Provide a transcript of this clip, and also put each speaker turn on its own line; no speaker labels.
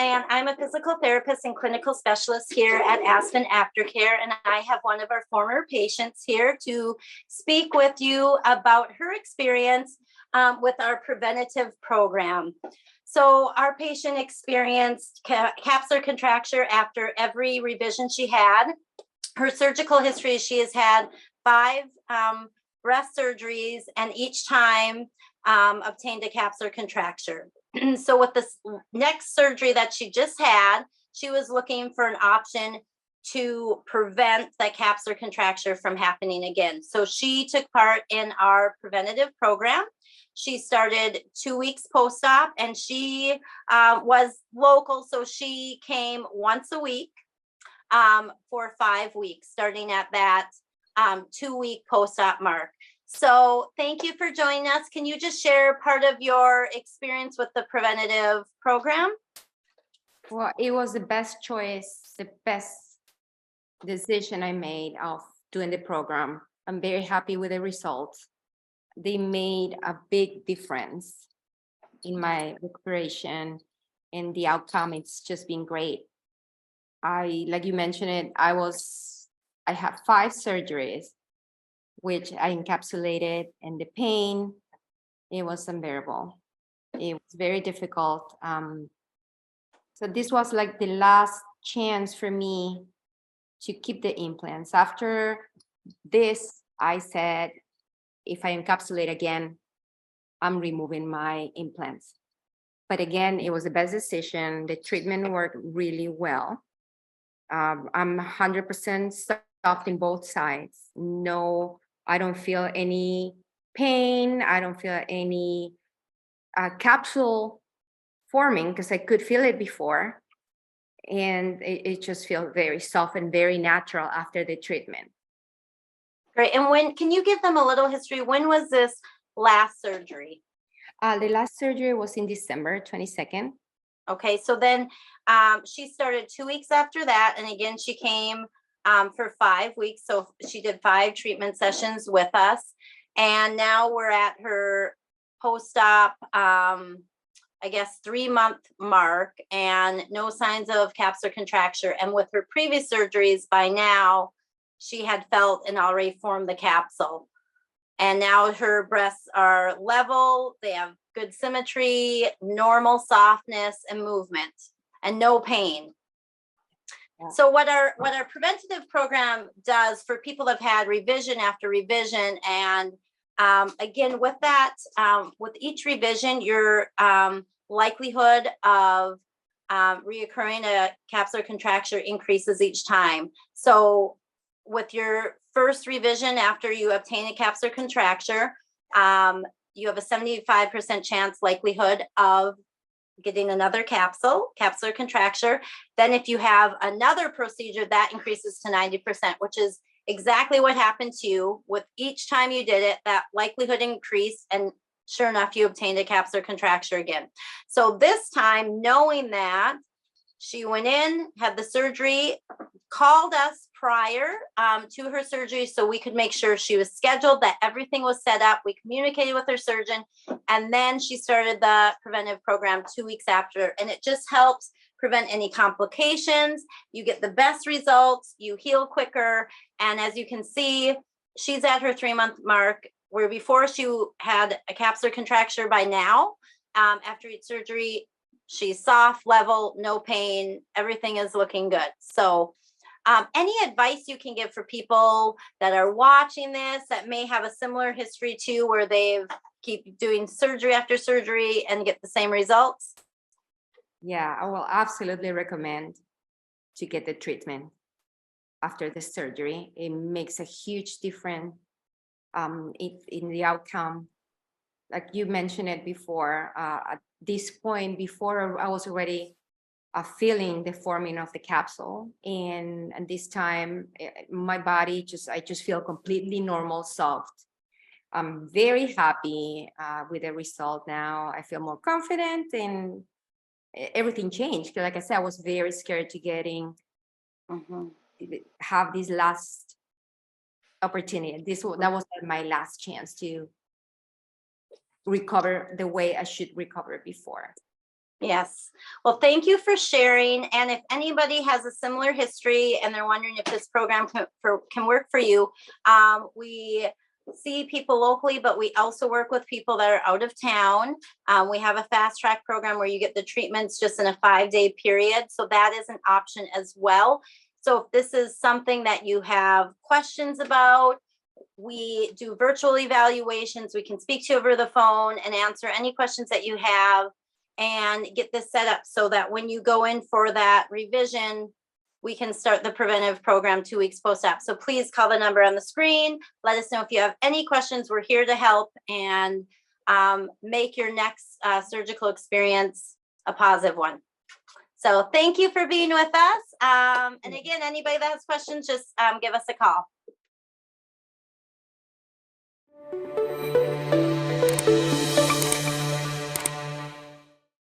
and I'm a physical therapist and clinical specialist here at Aspen Aftercare, and I have one of our former patients here to speak with you about her experience with our preventative program. So our patient experienced capsular contracture after every revision she had. Her surgical history, she has had 5 breast surgeries, and each time obtained a capsular contracture. So with this next surgery that she just had, she was looking for an option to prevent the capsular contracture from happening again. So she took part in our preventative program. She started 2 weeks post-op, and she was local, so she came once a week for 5 weeks, starting at that 2-week post-op mark. So thank you for joining us. Can you just share part of your experience with the preventative program?
Well, it was the best choice, the best decision I made of doing the program. I'm very happy with the results. They made a big difference in my recuperation, and the outcome, it's just been great. Like you mentioned it, I had 5 surgeries, which I encapsulated, and the pain, it was unbearable. It was very difficult. So this was like the last chance for me to keep the implants. After this, I said, if I encapsulate again, I'm removing my implants. But again, it was the best decision. The treatment worked really well. I'm 100% soft in both sides. No, I don't feel any pain. I don't feel any capsule forming, because I could feel it before. And it just feels very soft and very natural after the treatment.
Great. And when can you give them a little history? When was this last surgery?
The last surgery was in December 22nd.
Okay, so then she started 2 weeks after that, and again she came for 5 weeks. So she did 5 treatment sessions with us, and now we're at her post-op, I guess 3-month mark, and no signs of capsular contracture. And with her previous surgeries, by now she had felt and already formed the capsule. And now her breasts are level, they have good symmetry, normal softness and movement, and no pain. Yeah. So what our preventative program does for people that have had revision after revision, and again, with that, with each revision, your likelihood of reoccurring a capsular contracture increases each time. So with your first revision after you obtain a capsular contracture, you have a 75% chance likelihood of getting another capsular contracture. Then if you have another procedure, that increases to 90%, which is exactly what happened to you. With each time you did it, that likelihood increased, and sure enough, you obtained a capsular contracture again. So this time, knowing that, she went in, had the surgery, called us prior to her surgery so we could make sure she was scheduled, that everything was set up. We communicated with her surgeon, and then she started the preventive program 2 weeks after. And it just helps prevent any complications. You get the best results, you heal quicker. And as you can see, she's at her 3-month mark, where before she had a capsular contracture. By now, after each surgery, she's soft, level, no pain, everything is looking good. So any advice you can give for people that are watching this that may have a similar history too, where they've keep doing surgery after surgery and get the same results?
Yeah, I will absolutely recommend to get the treatment after the surgery. It makes a huge difference in the outcome. Like you mentioned it before, at this point, before I was already feeling the forming of the capsule, and this time my body I just feel completely normal, soft. I'm very happy with the result now. I feel more confident, and everything changed. Like I said, I was very scared to have this last opportunity. That was my last chance to recover the way I should recover before.
Yes. Well, thank you for sharing. And if anybody has a similar history and they're wondering if this program can work for you, we see people locally, but we also work with people that are out of town. We have a fast track program where you get the treatments just in a 5-day period. So that is an option as well. So if this is something that you have questions about, we do virtual evaluations. We can speak to you over the phone and answer any questions that you have and get this set up so that when you go in for that revision, we can start the preventive program 2 weeks post-op. So please call the number on the screen. Let us know if you have any questions. We're here to help and make your next surgical experience a positive one. So thank you for being with us. And again, anybody that has questions, just give us a call.